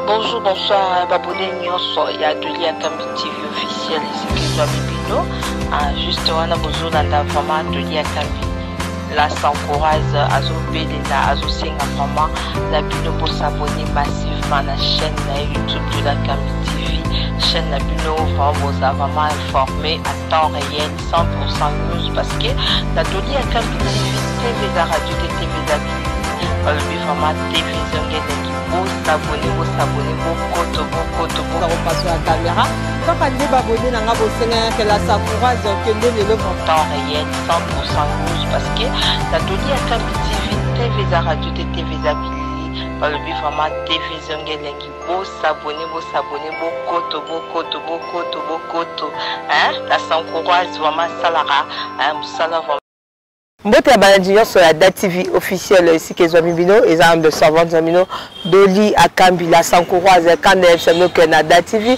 Bonjour, bonsoir, Babone Nyonso, il y a Adelia Kambi TV officiel, ici qui soit Bibino. Juste, on a besoin d'un vraiment Adelia Kambi. Là, s'encourage à zobéder, à zosenga vraiment la Bino pour s'abonner massivement à la chaîne YouTube de la Kambi TV. Chaîne la Bino vraiment vous a vraiment informé à temps réel, 100% news parce que la Adelia Kambi TV, la radio de TV d'Abili, le vraiment TV Zongé vous abonnez, vous repasse la caméra. Quand on est abonné, on a besoin que la s'encourage que le temps réel, 100% news parce que la Doli à Kambi TV, la radio de TV d'Abili, par le but vraiment TV Zongelengi, vous s'abonnez, hein, la s'encourage vraiment salara, salara vraiment. Mbote ya banadinyo sur la DAT TV officielle ici que Zwa Bibino et ça de servante Zamino Doli à Kambi la s'encourage quand elle s'amène que na DAT TV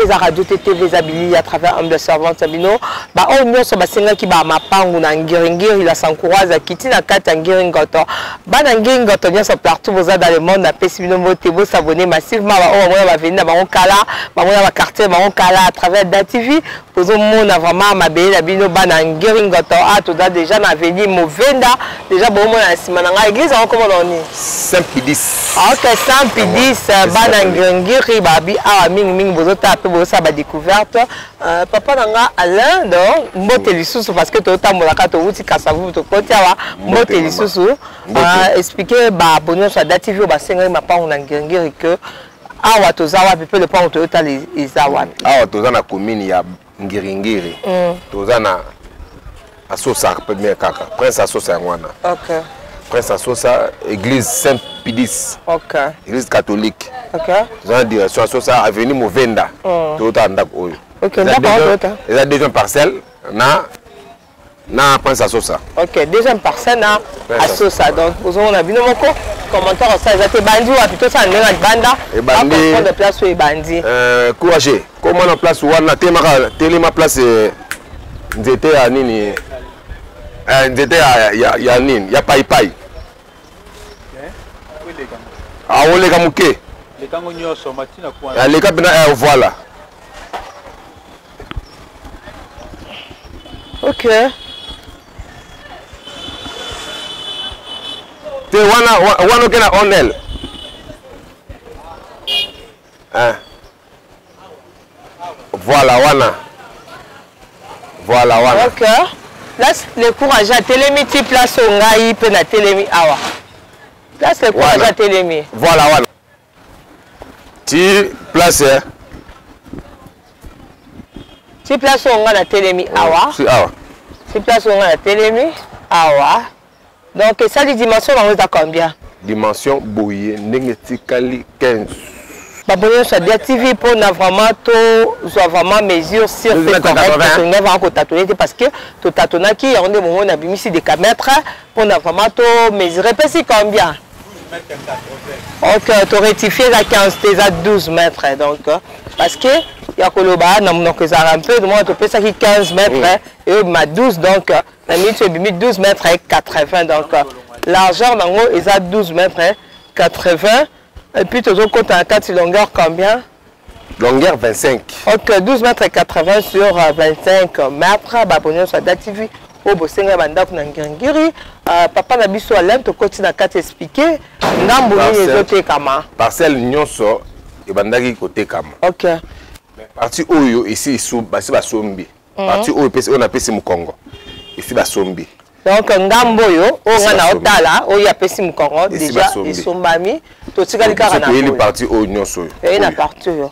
za radio TV Zabili à travers de servante Zamino ba on nyo so basenga ki ba mapangu na ngiringiri la s'encourage kiti na kata ngiringoto ba na ngiringoto nyo so partout vous dans le monde na pesibino mbote vous s'abonner massivement ba on va venir ba on kala ba on va quartier ba on kala à travers DAT TV pour au monde vraiment ma belle la bino ba na ngiringoto a tout déjà na Movenda déjà bon moi à Simananga église on comment on est Saint-Pédis. OK Saint-Pédis banangiri babi a ming bozota pe boza ba découverte papa nanga Alain donc mbote lisusu parce que to tambola ka to uti kasavu to kotiawa mbote lisusu expliquer ba bonheur sur DAT TV ba senga ma pa on ngiri que awa tozawa pe le pa to yota les awa awa tozana commune ya ngiringiri tozana Asosa première kaka Prince Asosa ngwana. OK. Prince Asosa église Saint-Pédis. OK. Église catholique. OK. Dans direction Asosa avenue Movenda. Tota ndak oyo. OK, d'accord. Et la deuxième parcelle na Prince Asosa. OK, deuxième parcelle na Asosa donc vous on a vu moko commentaire ça été bandi ou plutôt ça ndenge banda et bandi de place ou bandi. Courageux. Comment na place wana telema place nzete ya nini nzete ya nini ya pai aoleka muke lekango nyoso matina kwa leka bina voilà. OK te wana kena onel voilà wana. OK. Là le courage à télémi place au ngai pe na télémi awa. Là le courage à télémi. Voilà. Ti place Ti place au ngai na télémi awa. Si awa. Ti place au ngai na télémi awa. Donc ça les dimensions on est à combien? Dimension boye ndenge tikali 15. Babonyo sur DAT TV pour na vraiment soit vraiment mesure sur fait correct on va encore tâtonner parce que tout tâtonna qui on est moment on a mis des caméras pour na vraiment to mesurer pas si combien. OK, tu rectifier la 15 à 12 mètres donc parce que il y a koloba na mon que ça un peu de moi tu peux ça qui 15 mètres et ma 12 donc la limite 12 mètres et 80 donc largeur nango est à 12 mètres 80. Et puis, tu as compté à 4 longueur combien? Longueur 25. OK, 12 mètres 80 sur 25 mètres. Babonyo sur DAT TV. Au Bosenga Bandak Nangiri. Papa Nabiso Alain, tu continues à t'expliquer. Namboni les autres kama. Parcelle Nyonso et Bandaki côté kama. OK. Parti Oyo ici, c'est Basombi. Parti Oyo, on appelle c'est Mukongo. Ici, Basombi. Donc ngamboyo o ngana otala o ya pesi mukongo déjà isombami to tikali kaka na ko parti o nyonso e na parti yo.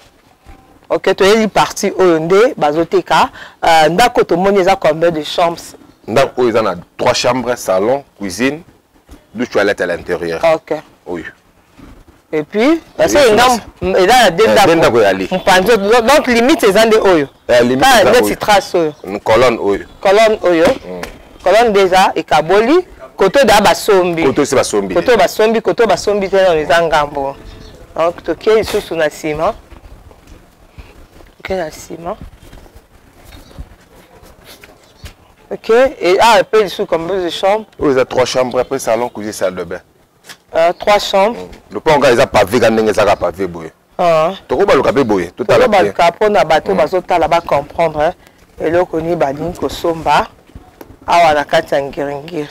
OK to eli parti o nde bazoteka ndako to moni za combien de chambres? Ndako o na 3 chambres, salon, cuisine, 2 toilettes à l'intérieur. OK. Oui. Et puis parce que ngam et là ndako yali. Donc limite ezande oyo. Limite pas net trace oyo. Colonne oyo. Colonne oyo. Colonne déjà et kaboli koto da basombi koto c'est basombi koto basombi te dans les ngambo donc to ke sous na ciment OK na ciment OK et après sous combien de chambres? Vous avez 3 chambres après salon cuisine salle de bain. 3 chambres. Le pont, ils ont pavé, ils ont pavé. Toko baluka pe boye tout à l'heure baluka pona bato bazotala ba comprendre eloko ni balingi kosomba awa na kati ya ngiringiri.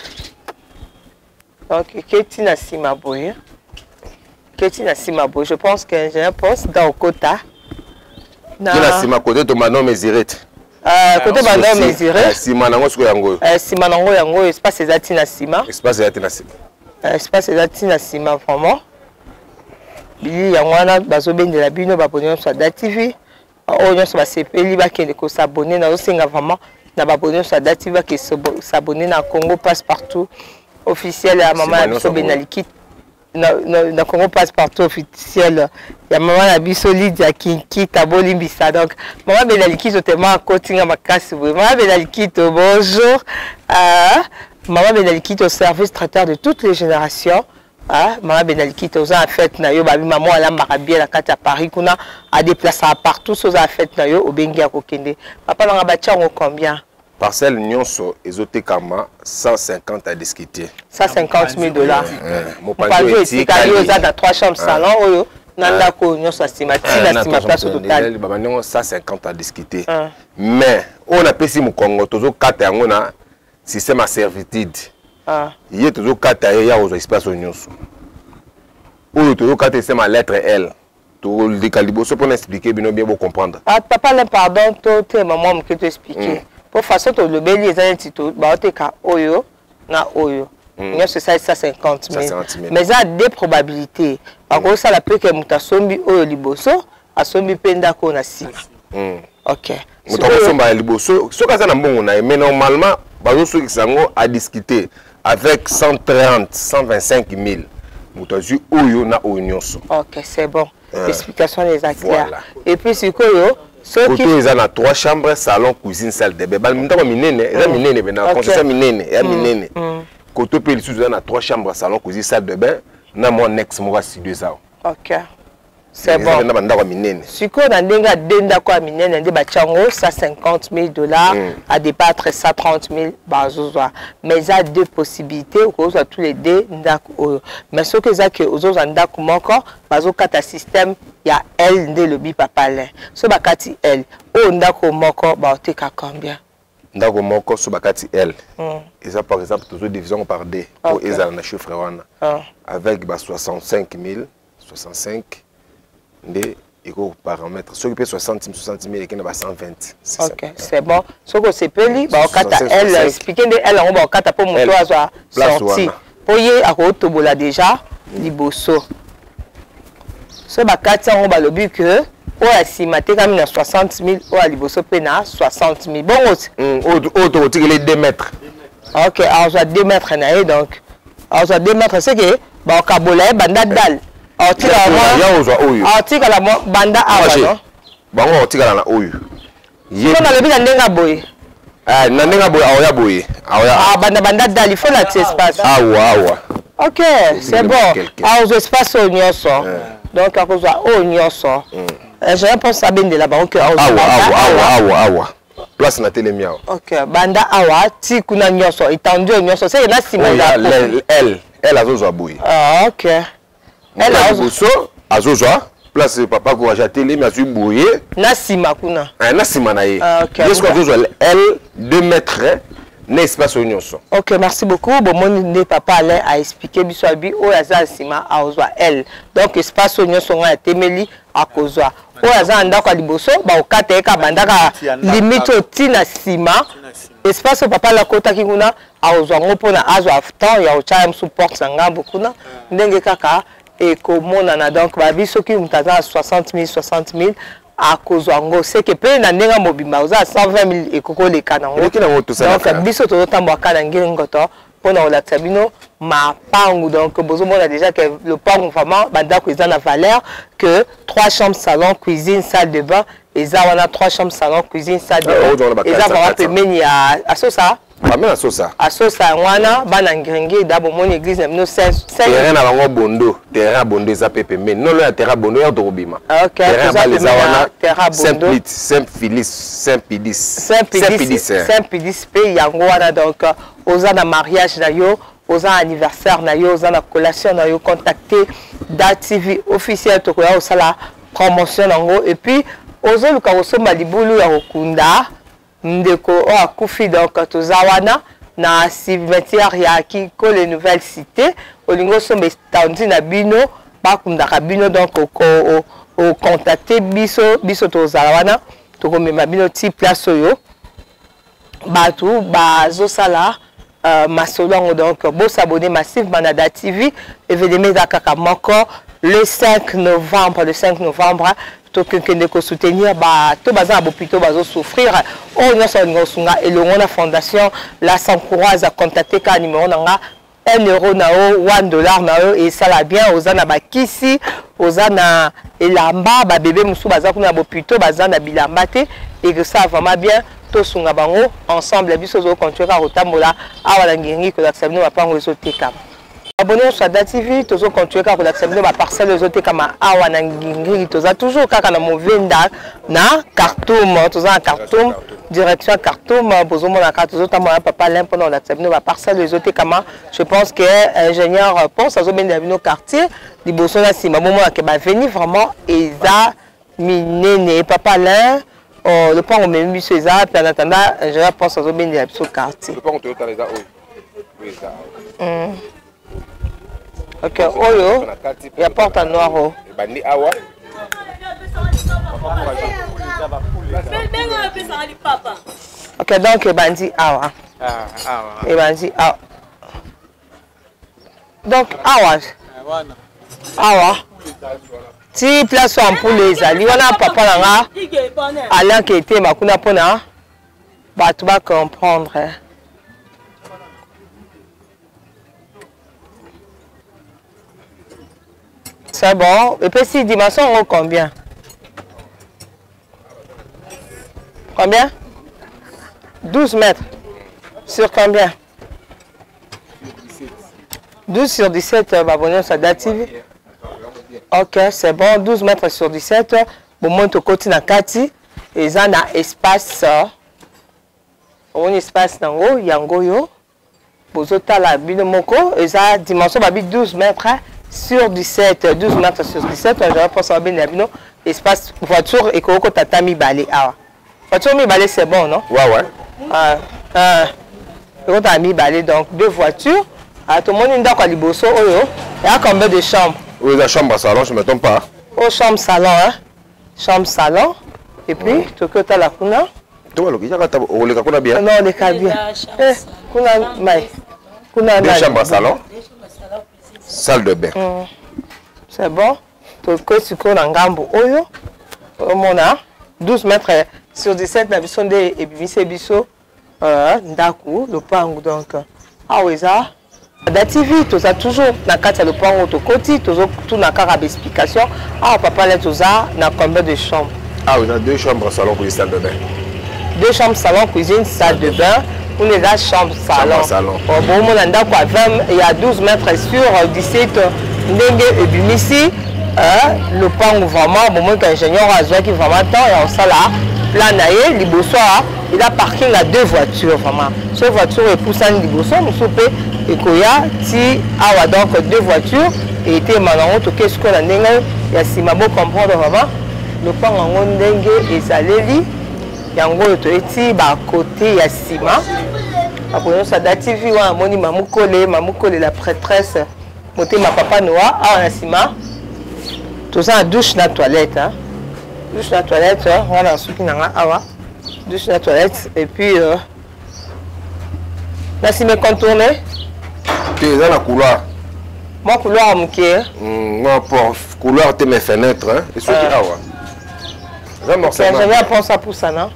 Donc keti na sima boye je pense que je pense dans au quota na sima côté to manon mesirete côté manon mesirete sima nango siko yango espace ezati na sima vraiment bili yango wana bazobendela bino babonné sur DATV oyo so basepeli bakende ko s'abonner na osenga vraiment na babonné sur DATV qui s'abonner na Congo passe partout officiel ya maman biso Benaliki na Congo passe partout officiel ya maman na biso Lydia Kinki tabolimbisa. Donc maman Benaliki totalement coaching makasi maman Benaliki bonjour maman Benaliki au service traiteur de toutes les générations. Maman Benaliki toza en fait na yo babi maman ala marabia la kata Paris kuna a déplacer partout soza en fait na yo obengi ya kokende papa nga bachango combien parcelle nyonso ezotekama 150 à discuter 150 000 $. Mon panzo etika yo za da 3 chambres salon oyo nanda ko nyonso asima tina sima place total baba nyongo 150 à discuter mais on a pesi mu Congo tozo kata yango na système à servitude. Il y a toujours 4 espaces au nyonso. Ou toujours 4 c'est ma lettre L. Tout le calibre pour expliquer bien pour comprendre. Papa le pardon toi maman que tu expliquer. Pour façon to le beli les instituts ba oteka oyo na oyo. Nyonso ça 150 000. Mais ça a des probabilités. Par contre ça la peut que mutasombi oyo liboso asombi penda ko na sima. OK. Mutasomba liboso soka ça na mbongo na mais normalement bazo so kisango à discuter avec 130, 125 000. Moutazu oyo na nyonso. OK, c'est bon. L'explication est claire. Voilà. Et puis c'est quoi yo? Ceux qui ont 3 chambres, salon, cuisine, salle de bain. Bal minene, eza minene bena, construction minene, ya minene. Côté pe sous na 3 chambres, salon, cuisine, salle de bain, na mon ex moi si 2 ans. OK. C'est bon. Si on a des quoi minene des bachango 150 000 $, à départ 130 000 bazozoa. Mais il y a deux possibilités où soit tous les deux ndako. Mais ce que ça que aux autres ndako moko bazo kata système il y a L de le bi papa là. So bakati L. O ndako moko ba oteka combien? Ndako moko so bakati L. Et ça par exemple toujours division par D pour ezala na chiffre wana. Avec 65 000, 65 des paramètres. Ce qui peut 60 000 et qui n'est pas 120. OK, c'est bon. Ce que c'est peli, bah on elle expliquer de elle on va kata pour mon toit sorti. Pour y a autobola déjà liboso. Ce bakati on va le but que o asimate comme 60 000 o à liboso pena 60 000. Bon auto les 2 mètres. OK, alors je 2 mètres na donc. Alors je 2 mètres c'est que bah kabola banda dal. Article la banda awa no bango article na oyo yé na lebi na ndenga boye na ndenga boye awa boye awa banda dali faut la espace awa OK c'est bon awa espace au nyonso donc à cause au nyonso je pense ça ben de la banque awa place na telemi awa OK banda awa ti kuna nyonso étendu nyonso c'est na sima elle azozo boye OK. Elle a bosso azozoa place papa ko ajateli mais azu boye na sima kuna na sima na ye est-ce que azozoa elle 2 mètres n'espace nyonso. OK, merci beaucoup. Bon mon papa allait à expliquer biso abi o yaza sima azozoa elle donc espace nyonso nga temeli akozwa o yaza ndako liboso ba okata eka bandaka limite otina sima espace papa la kota kinguna aozwa ngopona azwa temps ya ocha msu porte sangambo kuna ndenge kaka et comme on a donc babi ce qui mutaza 60 000 à cause ngo c'est que pe na ndenga mobimba oza 120 000 et koko le kanango donc biso to tambo kana ngengoto pona ola tabino ma pangu donc bozo mona déjà que le pangu vraiment banda ko ezana valeur que 3 chambres salon cuisine salle de bain et ça on a 3 chambres salon cuisine salle de bain et ça va peut meni à ça Amen à Sosa. À Sosa, wana bana ngrengi d'abo mon église na 5 terrain na bango bondo, terrain bondo za pepe mais non le terrain bondo ya dorobima. OK, terrain baleza wana terrain bondo. Saint-Pédis pe yango wana donc oza na mariage na yo, oza anniversaire na yo, oza na collation na yo contacter DATV officiel to ko ya osala promotion nango et puis ozoluka kosomba libulu ya kokunda ndeko o akufi donc tozawana na cimetière ya Kikole Nouvelle Cité olingo somba estandi na bino bakundaka bino donc o contacter biso tozawana tokomema bino ti place oyo batu bazosala masolo donc beau s'abonner massivement à Da TV événement kaka moko le 5 novembre to kende ko soutenir to baza bopito bazo souffrir on nyonso sunga elongo na fondation la s'encourage à contacter ka numéro nanga 1 euro na o $1 na o et ça la bien ozana bakisi ozana elamba ba bébé musu baza kuna bopito baza na bilamba te et que ça vraiment bien to sunga bango ensemble biso zo continuer ka rotambola awala ngingi ko l'accepter ba pango zo teka abonnez sur Da TV tozo continuer ka ko l'accepter ba parcelle zo teka ma awana ngingi toza toujours kaka na movenda na Khartoum toza Khartoum direction Khartoum bozo mona ka tozo tamona papa len pendant l'accepter ba parcelle zo teka ma je pense que ingénieur pense azo benda bino quartier liboso na sima momo ke ba venir vraiment eza minene papa len le point où même monsieur ça puis en attendant je pense aux bien de ce quartier. Le point où tu as les oui ça. OK, oyo. Il y a porte en noir. Bandi awa. OK, donc bandi awa. Et bandi awa. Donc awa. Awa. Si place en pour les alliés, on a papa là, Alain qui était ma kuna pona, bah tu vas comprendre. C'est bon. Et puis si dimension combien? Combien? 12 mètres. Sur combien? 12 sur 17, abonnez sur Da TV. OK, c'est bon. 12 mètres sur 17. Bon, monte au côté na kati. Et ça, na espace. On espace nango, yango yo. Bozota la bino moko. Et ça, dimension, babi 12 mètres sur 17. 12 mètres sur 17. Je pense à bien bino. Espace voiture et koko tatami balé. Ah. Voiture mi balé, c'est bon, non? Ouais. Koko tatami balé, donc 2 voitures. Ah, tout le monde est d'accord à liboso. Il y a combien de chambres? Oui, la chambre à salon, je ne me trompe pas. Oh, chambre salon, hein? Chambre salon. Et puis, tu as la kuna. Tu vois, il y a bien. Non, les cabines. Kuna, mais. Kuna, deux chambres à salon. Salle de bain. C'est bon. Tu as un gambo. Oyo. On a 12 mètres sur 17. Nous avons des biso. Ndaku, le pango. Donc, ah oui, ça. Da TV, tu as toujours na kati le point auto côté, tu as tout na carte d'explication. Ah papa là tu as na combien de chambres? Ah oui, on a 2 chambres salon cuisine salle de bain. 2 chambres salon cuisine salle de bain. On est là chambre salon. Bon mon anda quoi 20, il y a 12 mètres sur 17 ndenge et bimisi le point vraiment bon mon ingénieur a qui vraiment temps et on ça là plan naé liboso il a parking à 2 voitures vraiment. Cette voiture est poussée liboso nous soupé et koya ti awa donc 2 voitures et était malango to qu'est-ce qu'on a ndenge ya simabo comprendre vraiment le pan ngo ndenge ezaleli yango to eti ba côté ya sima après ça Da TV wa moni mamukole la prêtresse moté ma papa noa awa na sima tout ça douche na toilette hein douche na toilette on a souki nanga awa douche na toilette et puis la sima contourner. Tu es dans la couloir. Mon couloir, mon pied. Moi, pour couloir, tu mes fenêtres. Hein? Et ceux qui ont. Je vais penser ça pour ça, non?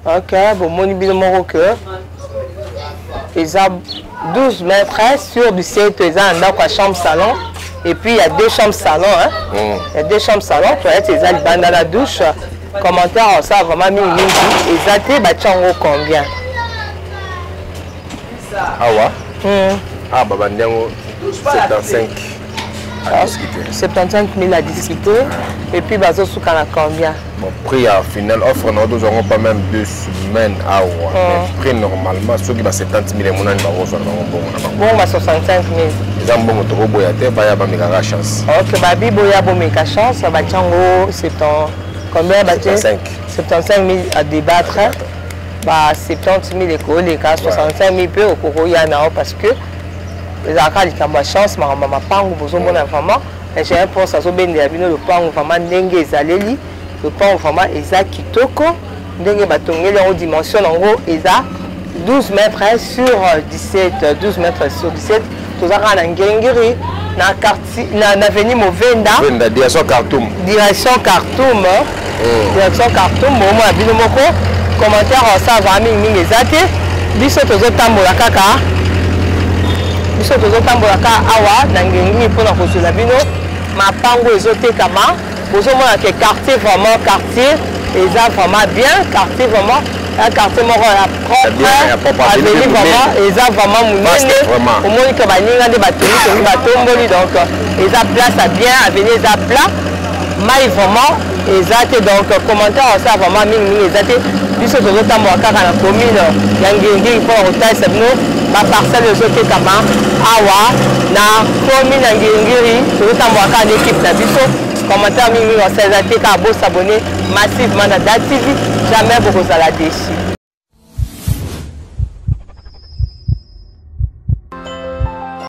Ok, bon, mon ibile mon cœur. Ils ont 12 mètres sur 17, ils ont une chambre salon. Et puis il y a 2 chambres salon. Hein? Il y a 2 chambres salon. Toilette, ils ont dans la douche. Commentaire, ça vraiment mis une ils ont été combien? Ah ouais? Ah bah 75. à discuter. 75 000 à discuter. Et puis, bazo souka na combien? Bon, prix à final, offre, nous n'aurons pas même 2 semaines à mais prix normalement, ceux qui va 70 000 et mon année, bon, 65 000. Les gens vont te reboyater, bah, y a pas de chance. Ok, bah, bibo, y a bon, méga chance. Bah, tiango, c'est ton. Combien, bah, 75 000 à débattre. Bah, 70 000 écoles, les cas, 65 000 peu au Koro Yana, parce que les accords, ils ont chance, ma maman, pas besoin de vraiment. J'ai un poste à Zobé, le pan vraiment dengue, zaleli, le pan vraiment, Eza Kitoko, dengue batongé, en dimension, en gros, Eza 12 mètres sur 17, 12 mètres sur 17, tout ça, en Ngengiri, dans le quartier, dans l'avenue Movenda. Direction Khartoum. Direction Khartoum. Direction Khartoum, bon, moi, Bino Moko. Commentaire ça va mingi ezate biso tozo tambola kaka awa na ngengi pona kozela bino mapango ezotekama bozomona ke quartier vraiment quartier eza vraiment bien quartier vraiment un quartier moko ya propre aveni vraiment eza vraiment munene omoni ke baninga nde batongi batomboli donc eza place à bien aveni eza plat mai vraiment ezate donc commentaire ça vraiment mingi ezate biso tozotambola kaka na commune ya Ngengiri mpona kotalisa bino baparcelle ezotekama awa na commune ya Ngengiri tozotambola kaka na équipe na biso commentaire mingi oseza te kaka bosabone massivement na DATV jamais bokozala déçu.